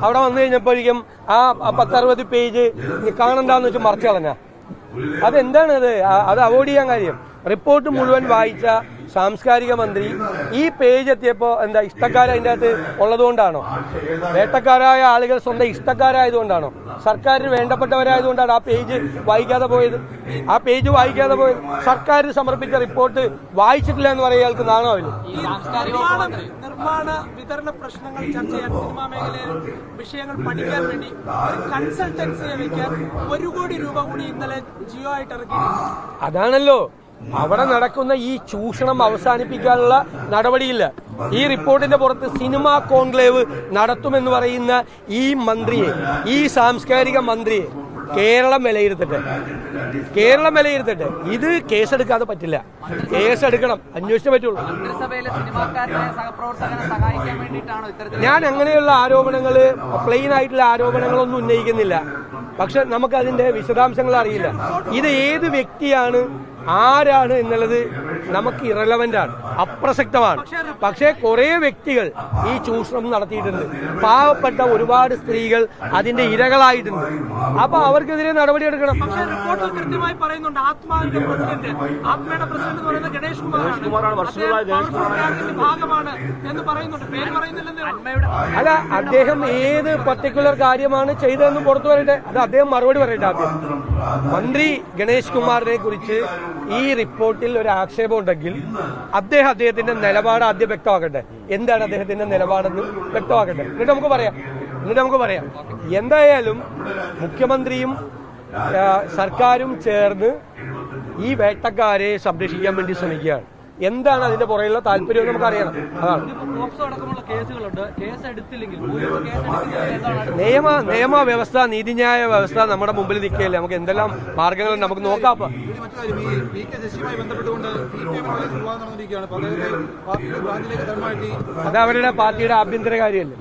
അവിടെ വന്നു കഴിഞ്ഞപ്പോഴേക്കും ആ 10-60 പേജ് കാണണ്ടെന്ന് വെച്ച് മറച്ചു കളഞ്ഞ. അതെന്താണ് അത് അവോയ്ഡ് ചെയ്യാൻ കാര്യം? റിപ്പോർട്ട് മുഴുവൻ വായിച്ച സാംസ്കാരിക മന്ത്രി ഈ പേജ് എത്തിയപ്പോ എന്താ ഇഷ്ടക്കാർ അതിൻ്റെ അകത്ത് ഉള്ളതുകൊണ്ടാണോ? വേട്ടക്കാരായ ആളുകൾ സ്വന്തം ഇഷ്ടക്കാരായതുകൊണ്ടാണോ? സർക്കാരിന് വേണ്ടപ്പെട്ടവരായതുകൊണ്ടാണ് ആ പേജ് വായിക്കാതെ പോയത്. സർക്കാർ സമർപ്പിച്ച റിപ്പോർട്ട് വായിച്ചിട്ടില്ല എന്ന് പറയാൻ അയാൾക്ക് നാണമാവില്ല. നിർമ്മാണ വിതരണ പ്രശ്നങ്ങൾ ചർച്ച ചെയ്യാൻ, സിനിമാ മേഖലയിൽ വിഷയങ്ങൾ പഠിക്കാൻ വേണ്ടി ഒരു കൺസൾട്ടൻസിയെ വെക്കാൻ 1 കോടി രൂപ കൂടി ഇന്നലെ ജിയോ ആയിട്ട് ഇറക്കി. അതാണല്ലോ അവിടെ നടക്കുന്ന ഈ ചൂഷണം അവസാനിപ്പിക്കാനുള്ള നടപടിയില്ല. ഈ റിപ്പോർട്ടിന്റെ പുറത്ത് സിനിമാ കോൺക്ലേവ് നടത്തുമെന്ന് പറയുന്ന ഈ മന്ത്രിയെ, ഈ സാംസ്കാരിക മന്ത്രിയെ കേരളം വിലയിരുത്തട്ടെ. ഇത് കേസെടുക്കാതെ പറ്റില്ല. കേസെടുക്കണം, അന്വേഷിച്ചേ പറ്റുള്ളൂ. ഞാൻ അങ്ങനെയുള്ള ആരോപണങ്ങള്, പ്ലെയിൻ ആയിട്ടുള്ള ആരോപണങ്ങളൊന്നും ഉന്നയിക്കുന്നില്ല. പക്ഷെ നമുക്കതിന്റെ വിശദാംശങ്ങൾ അറിയില്ല. ഇത് ഏത് വ്യക്തിയാണ്, ആരാണ് എന്നുള്ളത് നമുക്ക് ഇറലവന്റ് ആണ്, അപ്രസക്തമാണ്. പക്ഷേ കുറെ വ്യക്തികൾ ഈ ചൂഷണം നടത്തിയിട്ടുണ്ട്. പാവപ്പെട്ട ഒരുപാട് സ്ത്രീകൾ അതിന്റെ ഇരകളായിട്ടുണ്ട്. അപ്പൊ അവർക്കെതിരെ നടപടിയെടുക്കണം. പക്ഷേ റിപ്പോർട്ടിൽ കൃത്യമായി പറയുന്നുണ്ട് ആത്മയുടെ പ്രസിഡന്റ് എന്ന് പറയുന്നത് ഗണേഷ് കുമാറാണ്, ഭാഗമാണ് എന്ന് പറയുന്നുണ്ട്. പേര് പറയുന്നില്ലെന്ന്. അല്ല, അദ്ദേഹം ഏത് പർട്ടിക്കുലർ കാര്യമാണ് ചെയ്തതെന്ന് പുറത്തു വരട്ടെ. അത് അദ്ദേഹം മറുപടി പറയട്ടെ. ആദ്യം മന്ത്രി ഗണേഷ് കുമാറിനെ കുറിച്ച് ഈ റിപ്പോർട്ടിൽ ഒരു ആക്ഷേപം ഉണ്ടെങ്കിൽ അദ്ദേഹത്തിന്റെ നിലപാട് ആദ്യം വ്യക്തമാക്കട്ടെ. എന്താണ് അദ്ദേഹത്തിന്റെ നിലപാടെന്ന് വ്യക്തമാക്കട്ടെ. എന്നിട്ട് നമുക്ക് പറയാം. എന്തായാലും മുഖ്യമന്ത്രിയും സർക്കാരും ചേർന്ന് ഈ വേട്ടക്കാരെ സംരക്ഷിക്കാൻ വേണ്ടി ശ്രമിക്കുകയാണ്. എന്താണ് അതിന്റെ പുറകിലുള്ള താല്പര്യം നമുക്ക് അറിയണം. അതാണ് നിയമ വ്യവസ്ഥ, നീതിന്യായ വ്യവസ്ഥ നമ്മുടെ മുമ്പിൽ നിൽക്കുകയല്ലേ. നമുക്ക് എന്തെല്ലാം മാർഗങ്ങൾ നമുക്ക് നോക്കാം. അത് അവരുടെ പാർട്ടിയുടെ ആഭ്യന്തര കാര്യമല്ലേ.